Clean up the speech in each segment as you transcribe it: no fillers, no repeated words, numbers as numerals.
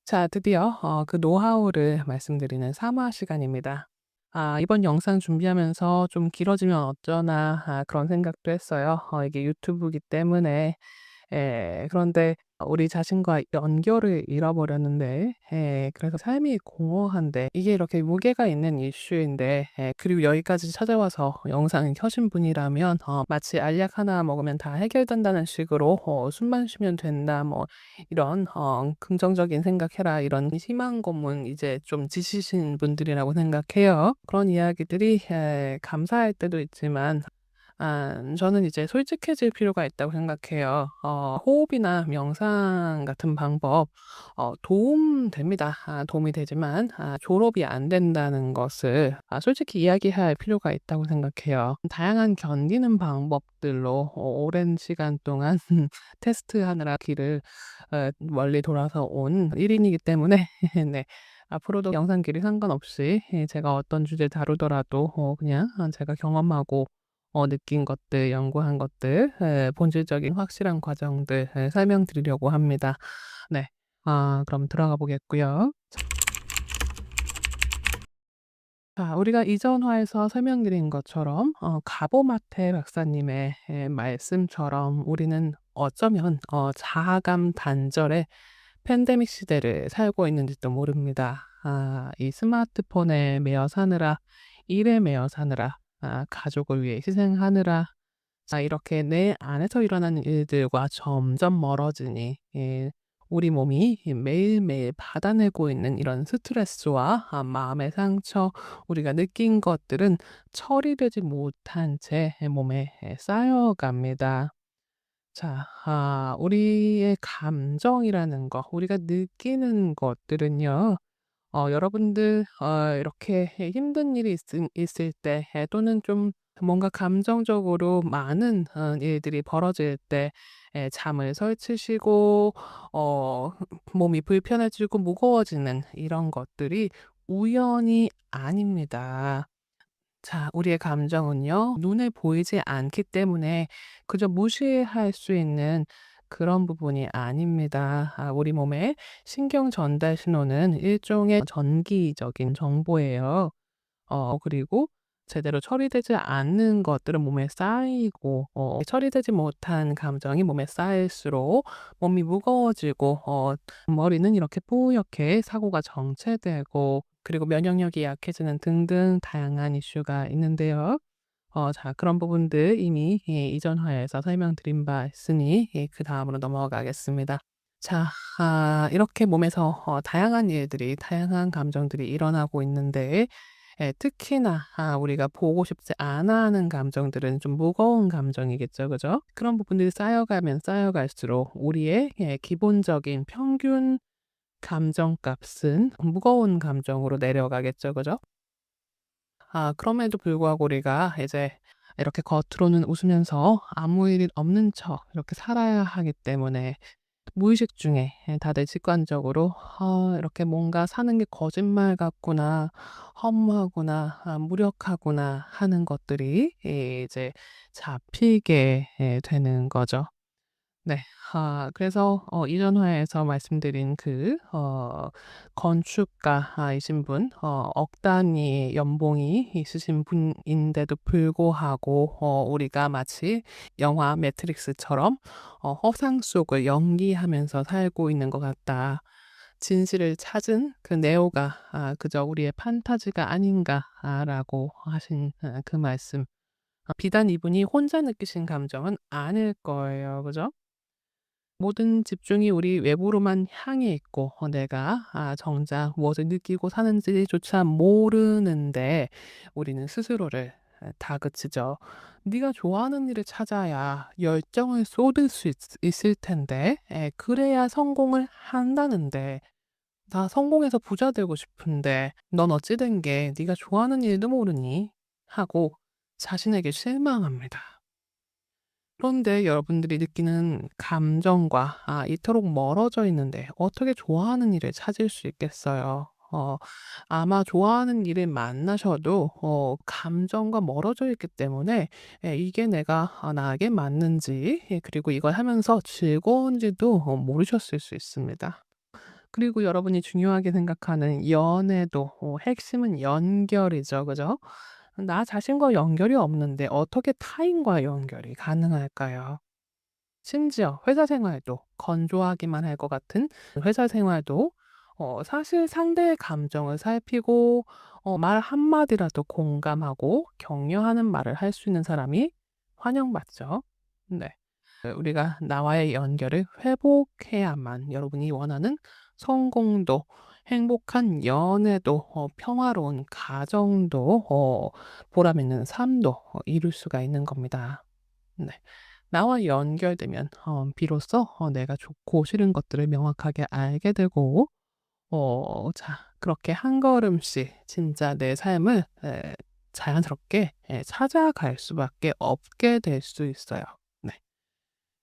자, 드디어 그 노하우를 말씀드리는 3화 시간입니다. 이번 영상 준비하면서 '좀 길어지면 어쩌나.' 그런 생각도 했어요. 이게 유튜브이기 때문에. 그런데 우리 자신과 연결을 잃어버렸는데, 그래서 삶이 공허한데 이게 이렇게 무게가 있는 이슈인데, 그리고 여기까지 찾아와서 영상을 켜신 분이라면 마치 알약 하나 먹으면 다 해결된다는 식으로 '숨만 쉬면 된다.' 뭐 이런 '긍정적인 생각해라.' 이런 희망 고문 이제 좀 지치신 분들이라고 생각해요. 그런 이야기들이 감사할 때도 있지만, 저는 이제 솔직해질 필요가 있다고 생각해요. 호흡이나 명상 같은 방법 도움됩니다. 도움이 되지만 졸업이 안 된다는 것을 솔직히 이야기할 필요가 있다고 생각해요. 다양한 견디는 방법들로 오랜 시간 동안 테스트하느라 길을 멀리 돌아서 온 1 인이기 때문에 네. 앞으로도 영상 길이 상관없이 제가 어떤 주제를 다루더라도 그냥 제가 경험하고 느낀 것들, 연구한 것들, 본질적인 확실한 과정들 설명드리려고 합니다. 네. 그럼 들어가 보겠고요. 자, 우리가 이전 화에서 설명드린 것처럼 가보마테 박사님의 말씀처럼 우리는 어쩌면 자아감 단절의 팬데믹 시대를 살고 있는지도 모릅니다. 이 스마트폰에 매여 사느라, 일에 매여 사느라, 가족을 위해 희생하느라, 이렇게 내 안에서 일어나는 일들과 점점 멀어지니 우리 몸이 매일매일 받아내고 있는 이런 스트레스와 마음의 상처, 우리가 느낀 것들은 처리되지 못한 채 몸에 쌓여갑니다. 자, 우리의 감정이라는 거, 우리가 느끼는 것들은요, 여러분들 이렇게 힘든 일이 있을 때, 또는 좀 뭔가 감정적으로 많은 일들이 벌어질 때, 잠을 설치시고 어 몸이 불편해지고 무거워지는 이런 것들이 우연이 아닙니다. 자, 우리의 감정은요, 눈에 보이지 않기 때문에 그저 무시할 수 있는 그런 부분이 아닙니다. 우리 몸의 신경 전달 신호는 일종의 전기적인 정보예요. 그리고 제대로 처리되지 않는 것들은 몸에 쌓이고, 처리되지 못한 감정이 몸에 쌓일수록 몸이 무거워지고, 머리는 이렇게 뿌옇게 사고가 정체되고, 그리고 면역력이 약해지는 등등 다양한 이슈가 있는데요. 자, 그런 부분들 이미 이전 화에서 설명드린 바 있으니 그다음으로 넘어가겠습니다. 자, 이렇게 몸에서 다양한 일들이, 다양한 감정들이 일어나고 있는데, 특히나 우리가 보고 싶지 않아 하는 감정들은 좀 무거운 감정이겠죠. 그죠? 그런 부분들이 쌓여가면 쌓여갈수록 우리의 기본적인 평균 감정값은 무거운 감정으로 내려가겠죠. 그죠? 그럼에도 불구하고 우리가 이제 이렇게 겉으로는 웃으면서 아무 일 없는 척 이렇게 살아야 하기 때문에 무의식 중에 다들 직관적으로 이렇게 뭔가 사는 게 거짓말 같구나, 허무하구나, 무력하구나 하는 것들이 이제 잡히게 되는 거죠. 네. 그래서 이전 화에서 말씀드린 건축가이신 분, 억 단위의 연봉이 있으신 분인데도 불구하고 우리가 마치 영화 매트릭스처럼 허상 속을 연기하면서 살고 있는 것 같다. 진실을 찾은 그 네오가 그저 우리의 판타지가 아닌가라고 하신 그 말씀. 비단 이분이 혼자 느끼신 감정은 아닐 거예요. 그죠? 모든 집중이 우리 외부로만 향해 있고 내가 정작 무엇을 느끼고 사는지조차 모르는데 우리는 스스로를 다그치죠. 네가 좋아하는 일을 찾아야 열정을 쏟을 수 있을 텐데, 그래야 성공을 한다는데, 나 성공해서 부자 되고 싶은데 넌 어찌 된 게 네가 좋아하는 일도 모르니? 하고 자신에게 실망합니다. 그런데 여러분들이 느끼는 감정과 이토록 멀어져 있는데 어떻게 좋아하는 일을 찾을 수 있겠어요? 아마 좋아하는 일을 만나셔도 감정과 멀어져 있기 때문에 이게 내가 나에게 맞는지, 그리고 이걸 하면서 즐거운지도 모르셨을 수 있습니다. 그리고 여러분이 중요하게 생각하는 연애도 핵심은 연결이죠. 그죠? 나 자신과 연결이 없는데 어떻게 타인과 연결이 가능할까요? 심지어 회사 생활도 건조하기만 할 것 같은 회사 생활도 사실 상대의 감정을 살피고 말 한마디라도 공감하고 격려하는 말을 할 수 있는 사람이 환영받죠. 네. 우리가 나와의 연결을 회복해야만 여러분이 원하는 성공도, 행복한 연애도, 평화로운 가정도, 보람 있는 삶도 이룰 수가 있는 겁니다. 네. 나와 연결되면 비로소 내가 좋고 싫은 것들을 명확하게 알게 되고 자 그렇게 한 걸음씩 진짜 내 삶을 자연스럽게 찾아갈 수밖에 없게 될 수 있어요. 네.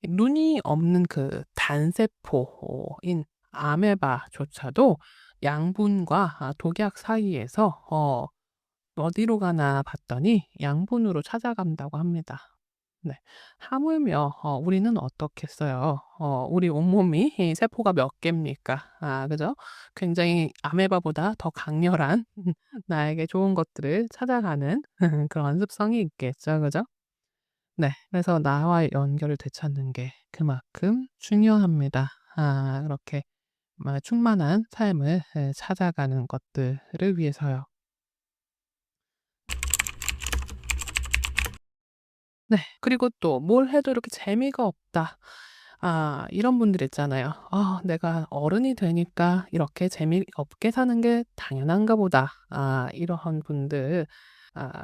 눈이 없는 그 단세포인 아메바조차도 양분과 독약 사이에서 어디로 가나 봤더니 양분으로 찾아간다고 합니다. 네. 하물며 우리는 어떻겠어요? 우리 온몸이 이 세포가 몇 개입니까? 그죠? 굉장히 아메바보다 더 강렬한 나에게 좋은 것들을 찾아가는 그런 습성이 있겠죠. 그죠? 네. 그래서 나와의 연결을 되찾는 게 그만큼 중요합니다. 그렇게 충만한 삶을 찾아가는 것들을 위해서요. 네. 그리고 또 뭘 해도 이렇게 재미가 없다. 이런 분들 있잖아요. '아 내가 어른이 되니까 이렇게 재미없게 사는 게 당연한가 보다.' 이러한 분들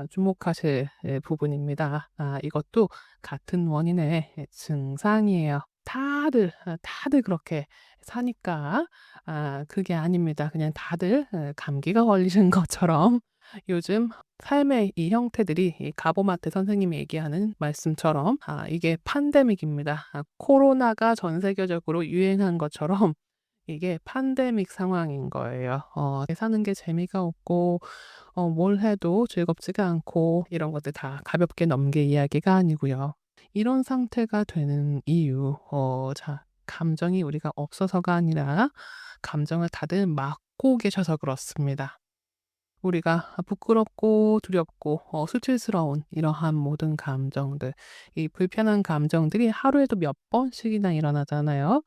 주목하실 부분입니다. 이것도 같은 원인의 증상이에요. 다들 그렇게 사니까 그게 아닙니다. 그냥 다들 감기가 걸리신 것처럼 요즘 삶의 이 형태들이 이 가보마트 선생님이 얘기하는 말씀처럼 이게 팬데믹입니다. 코로나가 전 세계적으로 유행한 것처럼 이게 팬데믹 상황인 거예요. 사는 게 재미가 없고 뭘 해도 즐겁지가 않고 이런 것들 다 가볍게 넘길 이야기가 아니고요. 이런 상태가 되는 이유 자 감정이 우리가 없어서가 아니라 감정을 다들 막고 계셔서 그렇습니다. 우리가 부끄럽고 두렵고 수치스러운 이러한 모든 감정들, 이 불편한 감정들이 하루에도 몇 번씩이나 일어나잖아요.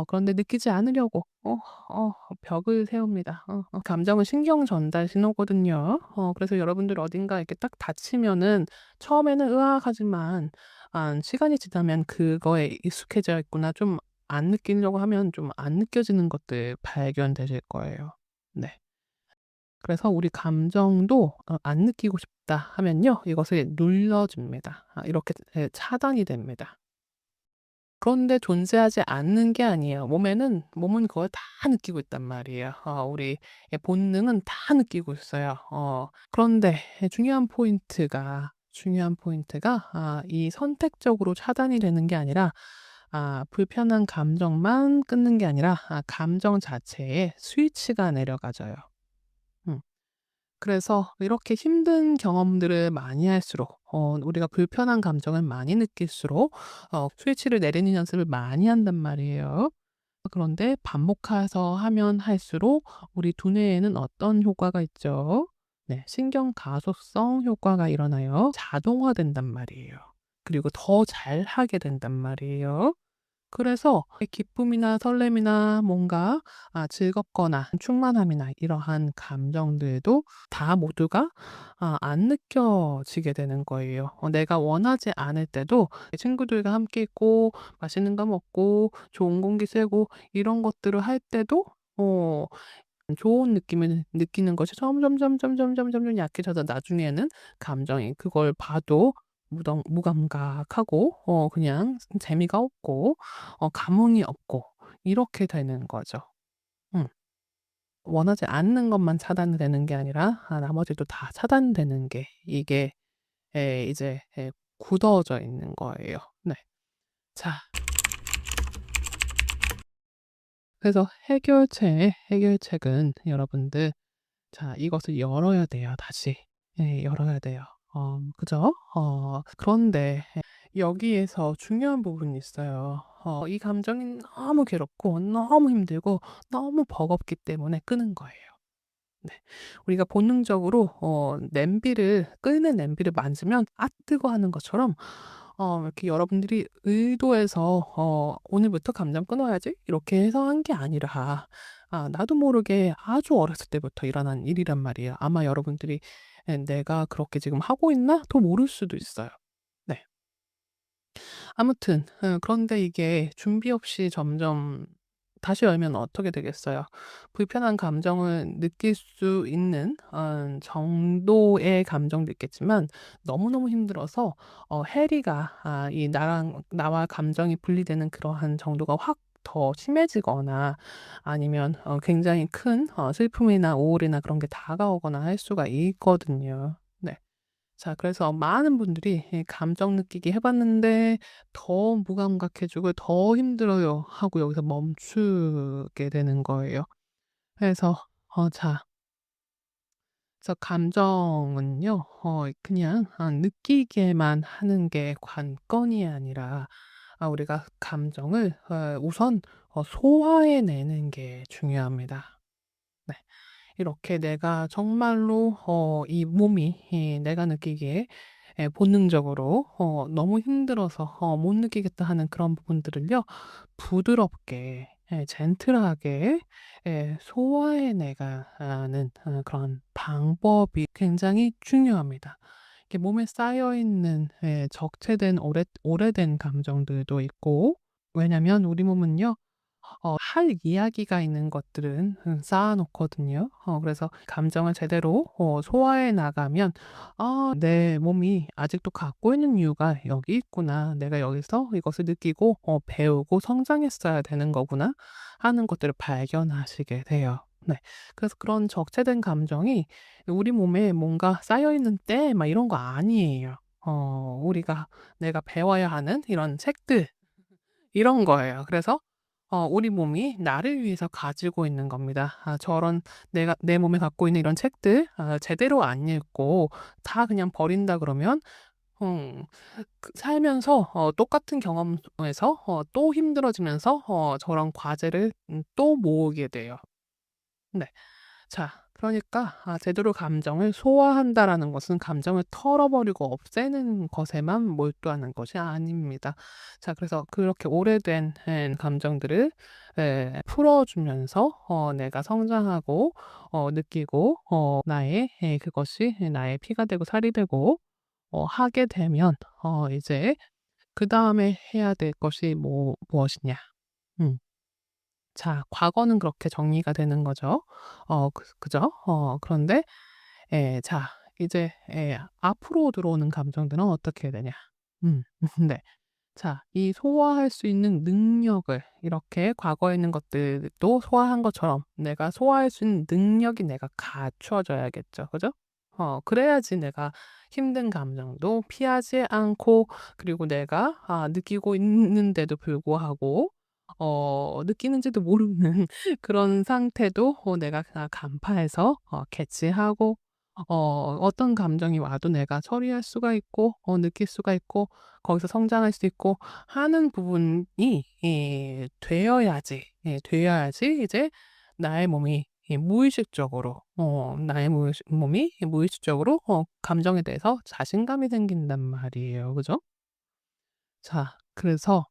그런데 느끼지 않으려고 벽을 세웁니다. 감정은 신경 전달 신호거든요. 그래서 여러분들 어딘가 이렇게 딱 다치면은 처음에는 으악하지만 시간이 지나면 그거에 익숙해져 있구나 좀 안 느끼려고 하면 좀 안 느껴지는 것들 발견되실 거예요. 네. 그래서 우리 감정도 안 느끼고 싶다 하면요. 이것을 눌러줍니다. 이렇게 차단이 됩니다. 그런데 존재하지 않는 게 아니에요. 몸은 그걸 다 느끼고 있단 말이에요. 우리의 본능은 다 느끼고 있어요. 그런데 중요한 포인트가 이 선택적으로 차단이 되는 게 아니라 불편한 감정만 끊는 게 아니라 감정 자체에 스위치가 내려가져요. 음. 그래서 이렇게 힘든 경험들을 많이 할수록 우리가 불편한 감정을 많이 느낄수록 스위치를 내리는 연습을 많이 한단 말이에요. 그런데 반복해서 하면 할수록 우리 두뇌에는 어떤 효과가 있죠? 네, 신경 가소성 효과가 일어나요. 자동화된단 말이에요. 그리고 더 잘하게 된단 말이에요. 그래서 기쁨이나 설렘이나 뭔가 즐겁거나 충만함이나 이러한 감정들도 다 모두가 안 느껴지게 되는 거예요. 내가 원하지 않을 때도 친구들과 함께 있고 맛있는 거 먹고 좋은 공기 쐬고 이런 것들을 할 때도 어 좋은 느낌을 느끼는 것이 점점 약해져서 나중에는 감정이 그걸 봐도 무감각하고 그냥 재미가 없고 감흥이 없고 이렇게 되는 거죠. 음. 원하지 않는 것만 차단되는 게 아니라 나머지도 다 차단되는 게 이게 이제 굳어져 있는 거예요. 네. 자 그래서 해결책은 여러분들 자 이것을 열어야 돼요 다시. 열어야 돼요. 그죠? 그런데 여기에서 중요한 부분이 있어요. 이 감정이 너무 괴롭고 너무 힘들고 너무 버겁기 때문에 끄는 거예요. 네. 우리가 본능적으로 냄비를 끓는 냄비를 만지면 '아 뜨거.' 하는 것처럼 이렇게 여러분들이 의도해서 '오늘부터 감정 끊어야지.' 이렇게 해서 한 게 아니라 나도 모르게 아주 어렸을 때부터 일어난 일이란 말이에요. 아마 여러분들이 '내가 그렇게 지금 하고 있나?'도 모를 수도 있어요. 네. 아무튼 그런데 이게 준비 없이 점점 다시 열면 어떻게 되겠어요. 불편한 감정을 느낄 수 있는 정도의 감정도 있겠지만 너무너무 힘들어서 해리가 이 나와 감정이 분리되는 그러한 정도가 확 더 심해지거나 아니면 굉장히 큰 슬픔이나 우울이나 그런 게 다가오거나 할 수가 있거든요. 네. 자 그래서 많은 분들이 이 감정 느끼기 해 봤는데 더 무감각해지고 더 힘들어요 하고 여기서 멈추게 되는 거예요. 그래서 자 그래서 감정은요 그냥 느끼게만 하는 게 관건이 아니라 우리가 감정을 우선 소화해 내는 게 중요합니다. 네. 이렇게 내가 정말로 이 몸이 내가 느끼기에 본능적으로 너무 힘들어서 못 느끼겠다 하는 그런 부분들을요. 부드럽게 젠틀하게 소화해 내가는 그런 방법이 굉장히 중요합니다. 이렇게 몸에 쌓여 있는 적체된 오래된 감정들도 있고 왜냐면 우리 몸은요. 할 이야기가 있는 것들은 쌓아 놓거든요. 그래서 감정을 제대로 소화해 나가면 '아 내 몸이 아직도 갖고 있는 이유가 여기 있구나. 내가 여기서 이것을 느끼고 배우고 성장했어야 되는 거구나.' 하는 것들을 발견하시게 돼요. 네. 그래서 그런 적체된 감정이 우리 몸에 뭔가 쌓여 있는 때 막 이런 거 아니에요. 우리가 내가 배워야 하는 이런 책들 이런 거예요. 그래서 우리 몸이 나를 위해서 가지고 있는 겁니다. 저런 내가 내 몸에 갖고 있는 이런 책들 제대로 안 읽고 다 그냥 버린다 그러면 음 살면서 똑같은 경험에서 또 힘들어지면서 저런 과제를 또 모으게 돼요. 네. 자 그러니까 제대로 감정을 소화한다라는 것은 감정을 털어버리고 없애는 것에만 몰두하는 것이 아닙니다. 자 그래서 그렇게 오래된 감정들을 풀어 주면서 내가 성장하고 느끼고 나의 그것이 나의 피가 되고 살이 되고 하게 되면 이제 그다음에 해야 될 것이 무엇이냐. 음. 자 과거는 그렇게 정리가 되는 거죠. 그죠? 그런데 자 이제 앞으로 들어오는 감정들은 어떻게 되냐. 음 네. 자 이 소화할 수 있는 능력을 이렇게 과거에 있는 것들도 소화한 것처럼 내가 소화할 수 있는 능력이 내가 갖춰져야겠죠. 그죠? 그래야지 내가 힘든 감정도 피하지 않고 그리고 내가 느끼고 있는데도 불구하고 느끼는지도 모르는 그런 상태도 내가 간파해서 캐치하고 어떤 감정이 와도 내가 처리할 수가 있고 느낄 수가 있고 거기서 성장할 수 있고 하는 부분이 되어야지 이제 나의 몸이 무의식적으로 나의 몸이 무의식적으로 감정에 대해서 자신감이 생긴단 말이에요. 그죠? 자 그래서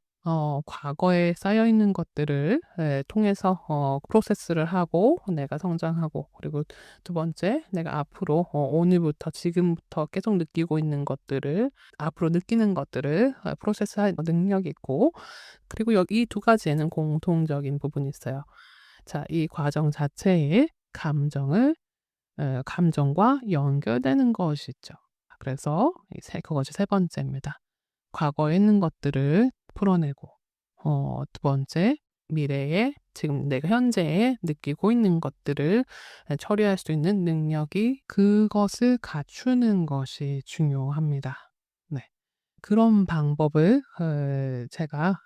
과거에 쌓여 있는 것들을 통해서 프로세스를 하고 내가 성장하고 그리고 두 번째 내가 앞으로 오늘부터 지금부터 계속 느끼고 있는 것들을 앞으로 느끼는 것들을 프로세스할 능력이 있고 그리고 여기 이 두 가지에는 공통적인 부분이 있어요. 자 이 과정 자체에 감정과 연결되는 것이 있죠. 그래서 그것이 세 번째입니다. 과거에 있는 것들을 풀어내고 두 번째 미래에 지금 내가 현재에 느끼고 있는 것들을 처리할 수 있는 능력이 그것을 갖추는 것이 중요합니다. 네. 그런 방법을 제가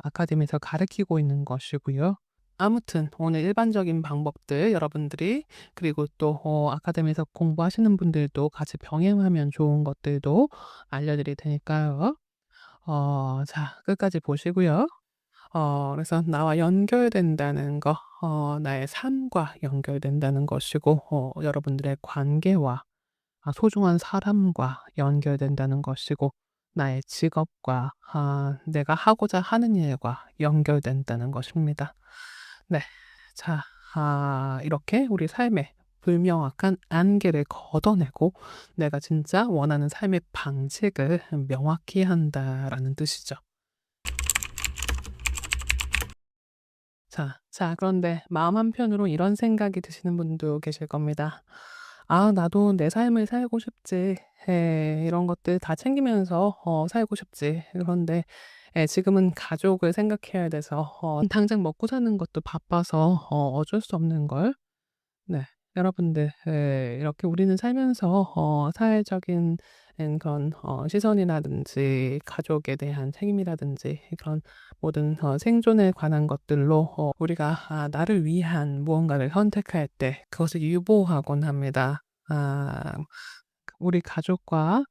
아카데미에서 가르치고 있는 것이고요. 아무튼 오늘 일반적인 방법들 여러분들이 그리고 또 아카데미에서 공부하시는 분들도 같이 병행하면 좋은 것들도 알려드릴 테니까요. 자 끝까지 보시고요. 그래서 나와 연결된다는 거 나의 삶과 연결된다는 것이고 여러분들의 관계와 소중한 사람과 연결된다는 것이고 나의 직업과 내가 하고자 하는 일과 연결된다는 것입니다. 네. 자 이렇게 우리 삶에 불명확한 안개를 걷어내고 내가 진짜 원하는 삶의 방식을 명확히 한다라는 뜻이죠. 자 그런데 마음 한편으로 이런 생각이 드시는 분도 계실 겁니다. '아 나도 내 삶을 살고 싶지. 이런 것들 다 챙기면서 살고 싶지. 그런데 지금은 가족을 생각해야 돼서 당장 먹고 사는 것도 바빠서 어쩔 수 없는 걸.' 네. 여러분들 이렇게 우리는 살면서 사회적인 그런 시선이라든지 가족에 대한 책임이라든지 그런 모든 생존에 관한 것들로 우리가 나를 위한 무언가를 선택할 때 그것을 유보하곤 합니다. 아 우리 가족과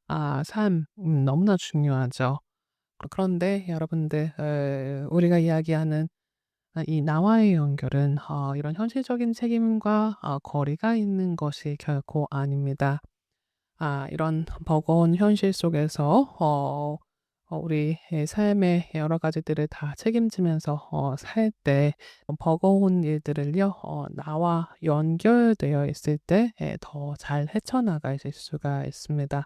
삶 너무나 중요하죠. 그런데 여러분들 우리가 이야기하는 이 나와의 연결은 이런 현실적인 책임과 거리가 있는 것이 결코 아닙니다. 이런 버거운 현실 속에서 우리의 삶의 여러 가지들을 다 책임지면서 살 때 버거운 일들을요 나와 연결되어 있을 때 더 잘 헤쳐나가실 수가 있습니다.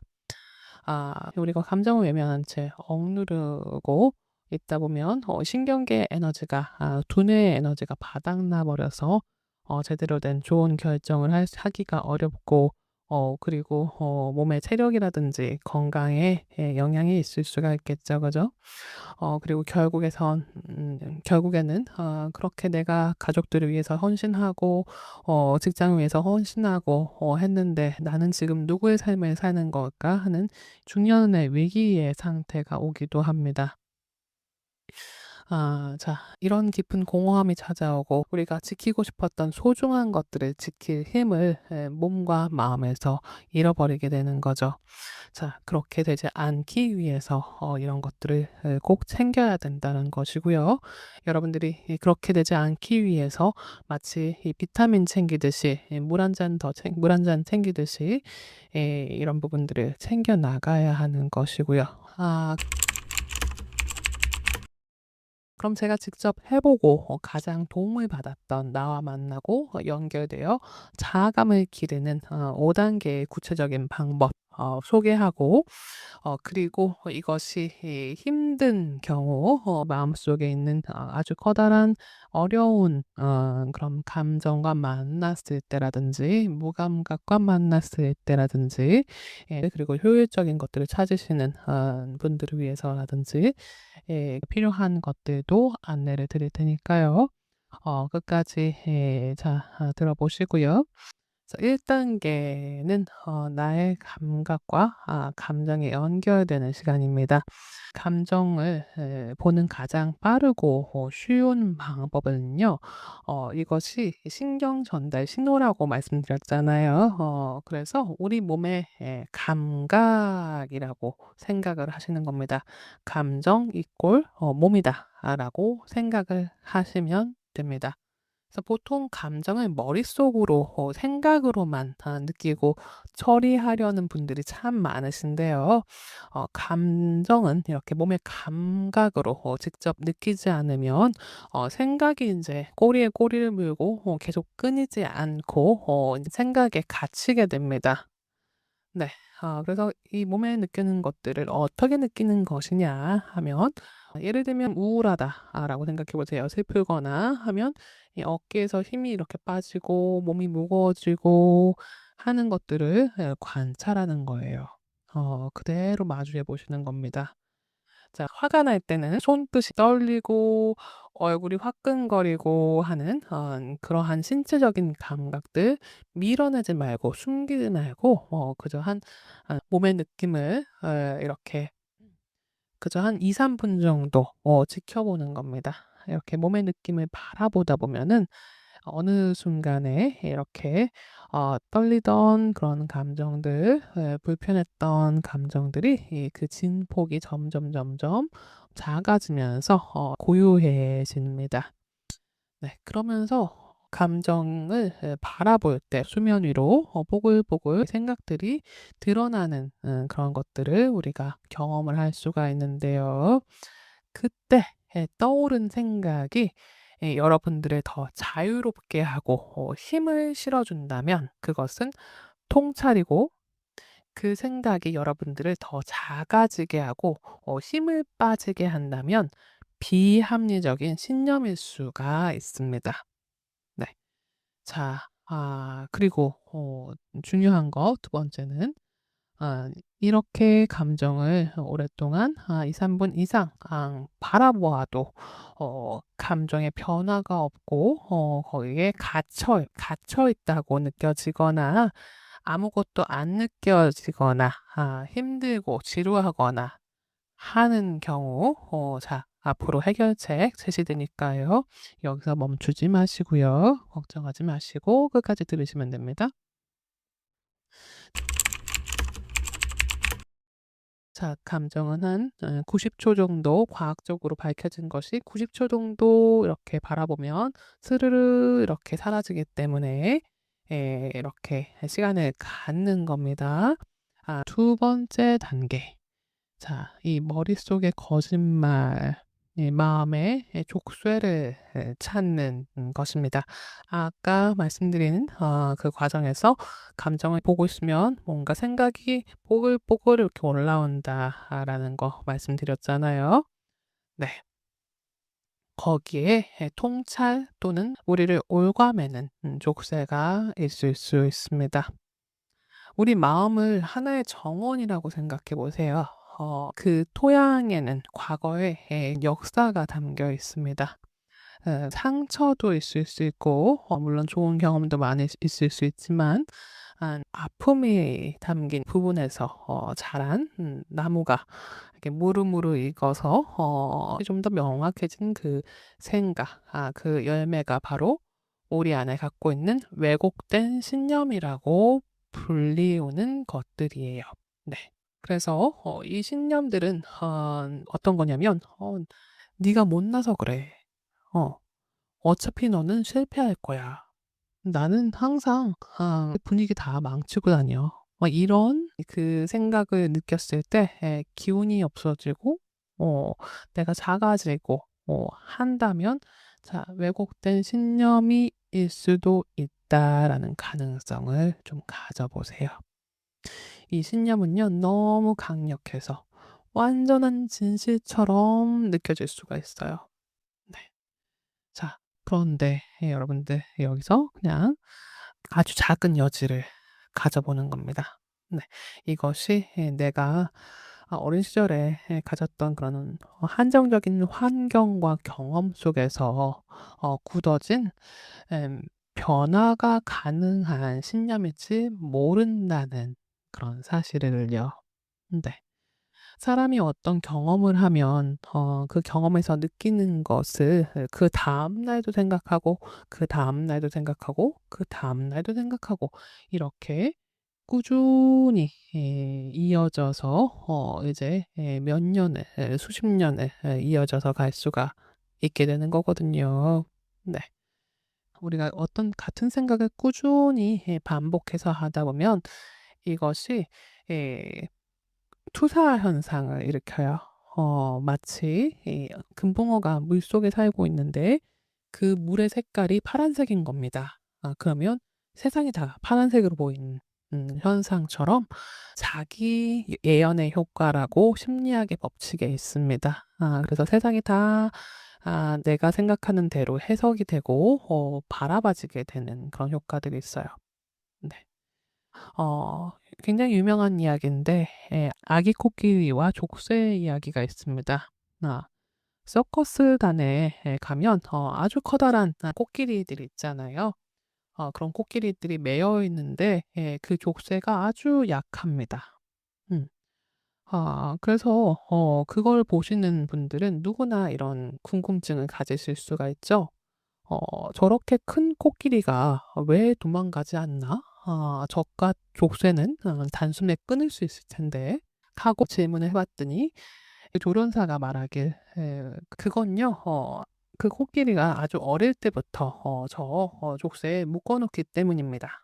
우리가 감정을 외면한 채 억누르고 있다 보면 신경계의 에너지가 두뇌의 에너지가 바닥나 버려서 제대로 된 좋은 결정을 하기가 어렵고 그리고 몸의 체력이라든지 건강에 영향이 있을 수가 있겠죠. 그죠? 그리고 결국에는 그렇게 내가 가족들을 위해서 헌신하고 직장을 위해서 헌신하고 했는데 '나는 지금 누구의 삶을 사는 걸까?' 하는 중년의 위기의 상태가 오기도 합니다. 자 이런 깊은 공허함이 찾아오고 우리가 지키고 싶었던 소중한 것들을 지킬 힘을 몸과 마음에서 잃어버리게 되는 거죠. 자 그렇게 되지 않기 위해서 이런 것들을 꼭 챙겨야 된다는 것이고요. 여러분들이 그렇게 되지 않기 위해서 마치 이 비타민 챙기듯이 물 한 잔 더 물 한 잔 챙기듯이 이런 부분들을 챙겨 나가야 하는 것이고요. 그럼 제가 직접 해 보고 가장 도움을 받았던 나와 만나고 연결되어 자아감을 기르는 5 단계의 구체적인 방법 소개하고 그리고 이것이 힘든 경우 마음속에 있는 아주 커다란 어려운 그런 감정과 만났을 때라든지 무감각과 만났을 때라든지 그리고 효율적인 것들을 찾으시는 분들을 위해서라든지 필요한 것들도 안내를 드릴 테니까요. 끝까지 들어보시고요. 그래서 1 단계는 나의 감각과 감정이 연결되는 시간입니다. 감정을 보는 가장 빠르고 쉬운 방법은요. 이것이 신경 전달 신호라고 말씀드렸잖아요. 그래서 우리 몸의 감각이라고 생각을 하시는 겁니다. '감정 이꼴 몸이다.'라고 생각을 하시면 됩니다. 그래서 보통 감정을 머릿속으로 생각으로만 느끼고 처리하려는 분들이 참 많으신데요. 감정은 이렇게 몸의 감각으로 직접 느끼지 않으면 생각이 인제 꼬리에 꼬리를 물고 계속 끊이지 않고 생각에 갇히게 됩니다. 네. 그래서 이 몸에 느끼는 것들을 어떻게 느끼는 것이냐 하면 예를 들면 '우울하다.'라고 생각해 보세요. 슬프거나 하면 이 어깨에서 힘이 이렇게 빠지고 몸이 무거워지고 하는 것들을 관찰하는 거예요. 그대로 마주해 보시는 겁니다. 자 화가 날 때는 손끝이 떨리고 얼굴이 화끈거리고 하는 그러한 신체적인 감각들 밀어내지 말고 숨기지 말고 그저 몸의 느낌을 이렇게 그저 한 2-3분 정도 지켜보는 겁니다. 이렇게 몸의 느낌을 바라보다 보면은 어느 순간에 이렇게 떨리던 그런 감정들, 불편했던 감정들이 그 진폭이 점점 작아지면서 고요해집니다. 네. 그러면서 감정을 바라볼 때 수면 위로 보글보글 생각들이 드러나는 그런 것들을 우리가 경험을 할 수가 있는데요. 그때 떠오른 생각이 여러분들을 더 자유롭게 하고 힘을 실어준다면 그것은 통찰이고, 그 생각이 여러분들을 더 작아지게 하고 힘을 빠지게 한다면 비합리적인 신념일 수가 있습니다. 네. 자, 그리고 중요한 거 두 번째는, 이렇게 감정을 오랫동안 2-3분 이상 바라보아도 감정의 변화가 없고 거기에 갇혀 있다고 느껴지거나 아무것도 안 느껴지거나 힘들고 지루하거나 하는 경우, 자, 앞으로 해결책 제시되니까요. 여기서 멈추지 마시고요. 걱정하지 마시고 끝까지 들으시면 됩니다. 자, 감정은 한 90초 정도 과학적으로 밝혀진 것이 90초 정도 이렇게 바라보면 스르르 이렇게 사라지기 때문에 이렇게 시간을 갖는 겁니다. 두 번째 단계. 자, 이 머릿속의 거짓말, 이 마음의 족쇄를 찾는 것입니다. 아까 말씀드린 그 과정에서 감정을 보고 있으면 뭔가 생각이 보글보글 이렇게 올라온다라는 거 말씀드렸잖아요. 네. 거기에 통찰 또는 우리를 올가매는 족쇄가 있을 수 있습니다. 우리 마음을 하나의 정원이라고 생각해 보세요. 그 토양에는 과거의 역사가 담겨 있습니다. 상처도 있을 수 있고, 물론 좋은 경험도 많이 있을 수 있지만, 아픔이 담긴 부분에서 자란 나무가 이렇게 무르무르 익어서 좀 더 명확해진 그 생각, 그 열매가 바로 우리 안에 갖고 있는 왜곡된 신념이라고 불리우는 것들이에요. 네. 그래서 이 신념들은 어떤 거냐면, 네가 못나서 그래. 어, 어차피 너는 실패할 거야. 나는 항상 분위기 다 망치고 다녀. 막 이런 그 생각을 느꼈을 때 기운이 없어지고 내가 작아지고 한다면, 자, 왜곡된 신념이 일 수도 있다라는 가능성을 좀 가져보세요. 이 신념은요, 너무 강력해서 완전한 진실처럼 느껴질 수가 있어요. 네. 자, 그런데 여러분들 여기서 그냥 아주 작은 여지를 가져보는 겁니다. 네. 이것이 내가 어린 시절에 가졌던 그런 한정적인 환경과 경험 속에서 굳어진 변화가 가능한 신념일지 모른다는 그런 사실을요. 네. 사람이 어떤 경험을 하면 그 경험에서 느끼는 것을 그다음 날도 생각하고 그다음 날도 생각하고 그다음 날도 생각하고 이렇게 꾸준히 이어져서 이제 몇 년을 수십 년을 이어져서 갈 수가 있게 되는 거거든요. 네. 우리가 어떤 같은 생각을 꾸준히 반복해서 하다 보면 이것이 예 투사 현상을 일으켜요. 마치 이 금붕어가 물속에 살고 있는데 그 물의 색깔이 파란색인 겁니다. 그러면 세상이 다 파란색으로 보이는 현상처럼 자기 예언의 효과라고 심리학의 법칙에 있습니다. 그래서 세상이 다 내가 생각하는 대로 해석이 되고 바라봐지게 되는 그런 효과들이 있어요. 네. 어 굉장히 유명한 이야기인데 아기 코끼리와 족쇄의 이야기가 있습니다. 서커스단에 가면 아주 커다란 코끼리들이 있잖아요. 그런 코끼리들이 매여 있는데 그 족쇄가 아주 약합니다. 음. 그래서 그걸 보시는 분들은 누구나 이런 궁금증을 가지실 수가 있죠. '저렇게 큰 코끼리가 왜 도망가지 않나? 저깟 족쇄는 단숨에 끊을 수 있을 텐데.' 하고 질문을 해 봤더니 그 조련사가 말하길 "그건요. 그 코끼리가 아주 어릴 때부터 족쇄에 묶어 놓기 때문입니다."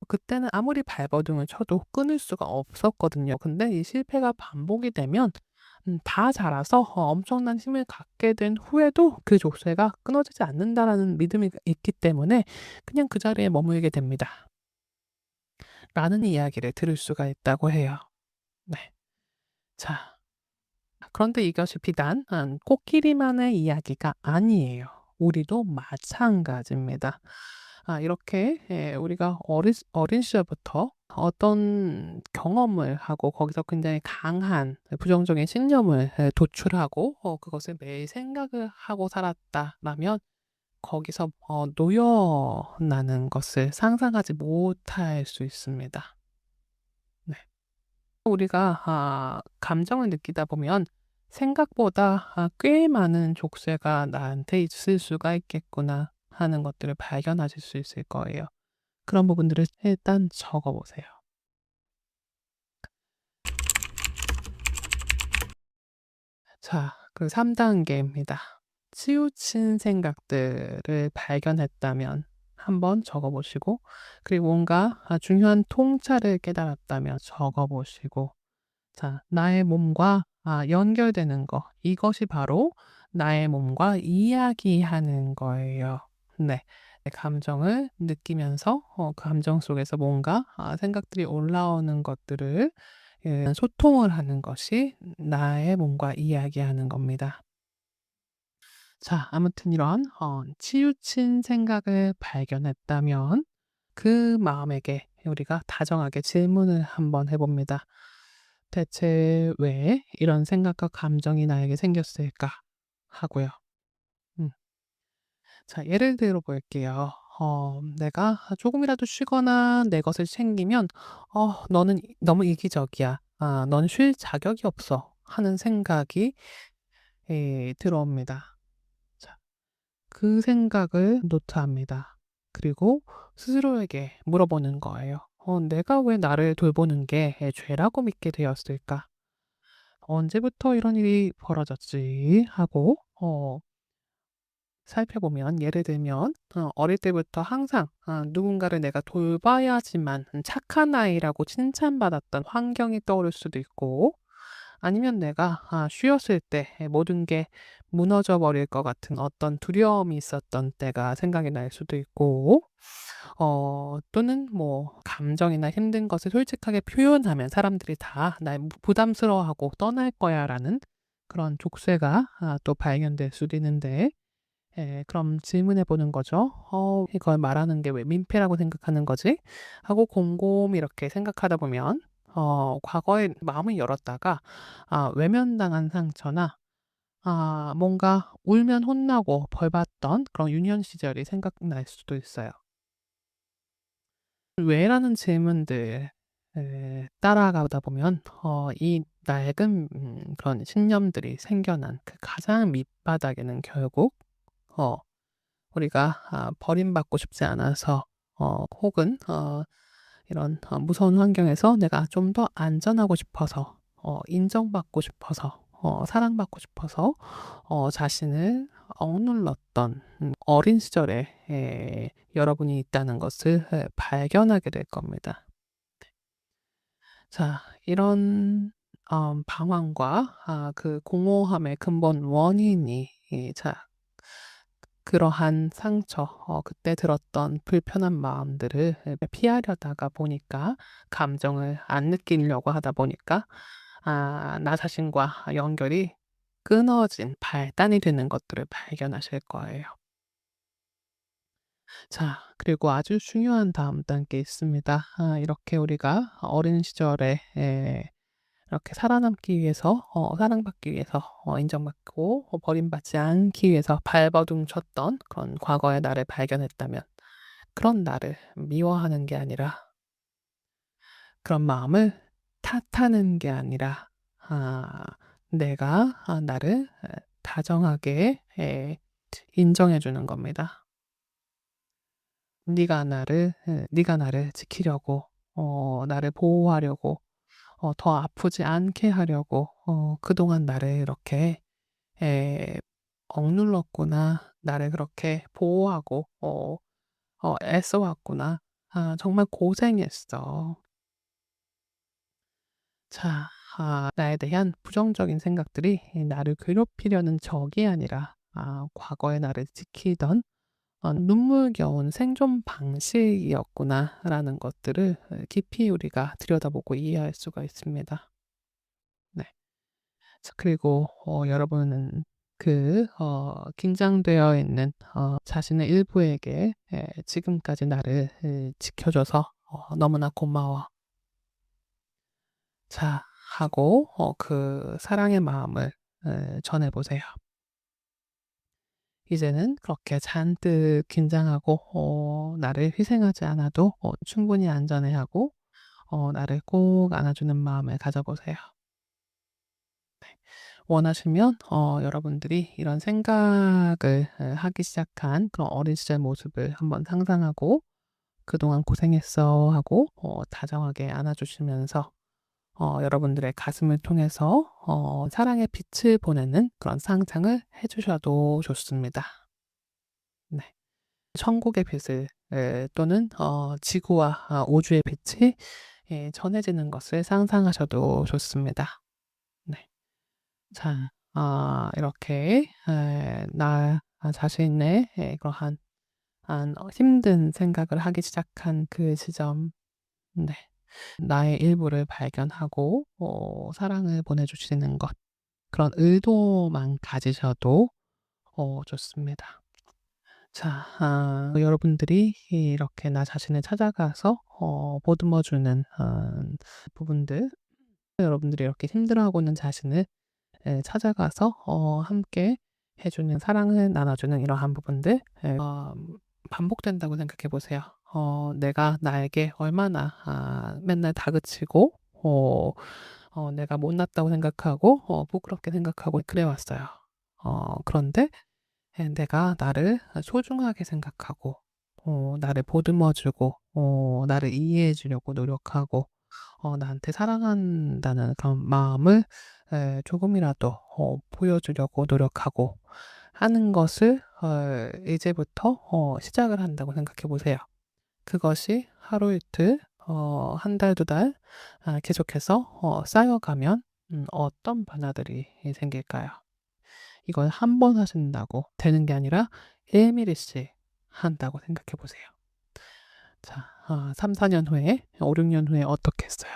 그때는 아무리 발버둥을 쳐도 끊을 수가 없었거든요. 근데 이 실패가 반복이 되면 다 자라서 엄청난 힘을 갖게 된 후에도 그 족쇄가 끊어지지 않는다라는 믿음이 있기 때문에 그냥 그 자리에 머물게 됩니다. 라는 이야기를 들을 수가 있다고 해요. 네. 자, 그런데 이것이 비단 코끼리만의 이야기가 아니에요. 우리도 마찬가지입니다. 이렇게 우리가 어린 시절부터 어떤 경험을 하고 거기서 굉장히 강한 부정적인 신념을 도출하고 그것을 매일 생각을 하고 살았다라면 거기서 놓여나는 것을 상상하지 못할 수 있습니다. 네. 우리가 감정을 느끼다 보면 생각보다 '꽤 많은 족쇄가 나한테 있을 수가 있겠구나.' 하는 것들을 발견하실 수 있을 거예요. 그런 부분들을 일단 적어 보세요. 자, 그 3 단계입니다. 치우친 생각들을 발견했다면 한번 적어 보시고, 그리고 뭔가 중요한 통찰을 깨달았다면 적어 보시고, 자, 나의 몸과 연결되는 거. 이것이 바로 나의 몸과 이야기하는 거예요. 네. 내 감정을 느끼면서 그 감정 속에서 뭔가 생각들이 올라오는 것들을 소통을 하는 것이 나의 몸과 이야기하는 겁니다. 자, 아무튼 이런 치우친 생각을 발견했다면 그 마음에게 우리가 다정하게 질문을 한번 해 봅니다. '대체 왜 이런 생각과 감정이 나에게 생겼을까?' 하고요. 음. 자, 예를 들어 볼게요. 내가 조금이라도 쉬거나 내 것을 챙기면 너는 너무 이기적이야. 너는 쉴 자격이 없어.' 하는 생각이 들어옵니다. 자, 그 생각을 노트합니다. 그리고 스스로에게 물어보는 거예요. '내가 왜 나를 돌보는 게 죄라고 믿게 되었을까? 언제부터 이런 일이 벌어졌지?' 하고 살펴보면, 예를 들면 어릴 때부터 항상 누군가를 내가 돌봐야지만 착한 아이라고 칭찬받았던 환경이 떠오를 수도 있고, 아니면 내가 쉬었을 때 모든 게 무너져 버릴 것 같은 어떤 두려움이 있었던 때가 생각이 날 수도 있고, 또는 뭐 감정이나 힘든 것을 솔직하게 표현하면 사람들이 다 날 부담스러워하고 떠날 거야라는 그런 족쇄가 또 발견될 수도 있는데, 그럼 질문해 보는 거죠. '이걸 말하는 게 왜 민폐라고 생각하는 거지?' 하고 곰곰이 이렇게 생각하다 보면 과거에 마음을 열었다가 외면당한 상처나 뭔가 울면 혼나고 벌 받던 그런 유년 시절이 생각날 수도 있어요. 왜라는 질문들 따라가다 보면 이 낡은 그런 신념들이 생겨난 그 가장 밑바닥에는 결국 어 우리가 버림받고 싶지 않아서 혹은 이런 무서운 환경에서 내가 좀 더 안전하고 싶어서 인정받고 싶어서 사랑받고 싶어서 자신을 억눌렀던 어린 시절에 여러분이 있다는 것을 발견하게 될 겁니다. 자, 이런 방황과 그 공허함의 근본 원인이 그러한 상처, 그때 들었던 불편한 마음들을 피하려다가 보니까, 감정을 안 느끼려고 하다 보니까 나 자신과 연결이 끊어진 발단이 되는 것들을 발견하실 거예요. 자, 그리고 아주 중요한 다음 단계 있습니다. 이렇게 우리가 어린 시절에 이렇게 살아남기 위해서 사랑받기 위해서 인정받고 버림받지 않기 위해서 발버둥 쳤던 그런 과거의 나를 발견했다면, 그런 나를 미워하는 게 아니라 그런 마음을 탓하는 게 아니라 아 내가 나를 다정하게 인정해 주는 겁니다. 네가 나를 지키려고 나를 보호하려고 더 아프지 않게 하려고 그동안 나를 이렇게 에 억눌렀구나. 나를 그렇게 보호하고 애써 왔구나. 아 정말 고생했어. 자 나에 대한 부정적인 생각들이 이 나를 괴롭히려는 적이 아니라 과거의 나를 지키던 눈물겨운 생존 방식이었구나라는 것들을 깊이 우리가 들여다보고 이해할 수가 있습니다. 네. 자 그리고 여러분은 긴장되어 있는 자신의 일부에게 지금까지 나를 지켜줘서 너무나 고마워. 자 하고 그 사랑의 마음을 전해 보세요. 이제는 그렇게 잔뜩 긴장하고 나를 희생하지 않아도 충분히 안전해하고 나를 꼭 안아주는 마음을 가져보세요. 원하시면 여러분들이 이런 생각을 하기 시작한 그런 어린 시절 모습을 한번 상상하고 '그동안 고생했어.' 하고 다정하게 안아주시면서 여러분들의 가슴을 통해서 사랑의 빛을 보내는 그런 상상을 해 주셔도 좋습니다. 네. 천국의 빛을 또는 지구와 우주의 빛이 전해지는 것을 상상하셔도 좋습니다. 네. 자 이렇게 나 자신의 그러한 힘든 생각을 하기 시작한 그 지점 네. 나의 일부를 발견하고 사랑을 보내주시는 것 그런 의도만 가지셔도 좋습니다. 자 여러분들이 이렇게 나 자신을 찾아가서 보듬어 주는 부분들 여러분들이 이렇게 힘들어하고 있는 자신을 찾아가서 함께 해 주는 사랑을 나눠 주는 이러한 부분들 반복된다고 생각해 보세요. 내가 나에게 얼마나 맨날 다그치고 내가 못났다고 생각하고 부끄럽게 생각하고 그래 왔어요. 그런데 내가 나를 소중하게 생각하고 나를 보듬어 주고 나를 이해해 주려고 노력하고 나한테 사랑한다는 그런 마음을 조금이라도 보여주려고 노력하고 하는 것을 이제부터 시작을 한다고 생각해 보세요. 그것이 하루 이틀 한 달, 두 달 계속해서 쌓여가면 어떤 변화들이 생길까요? 이걸 한 번 하신다고 되는 게 아니라 1mm씩 한다고 생각해 보세요. 자 3-4년 후에 5-6년 후에 어떻겠어요?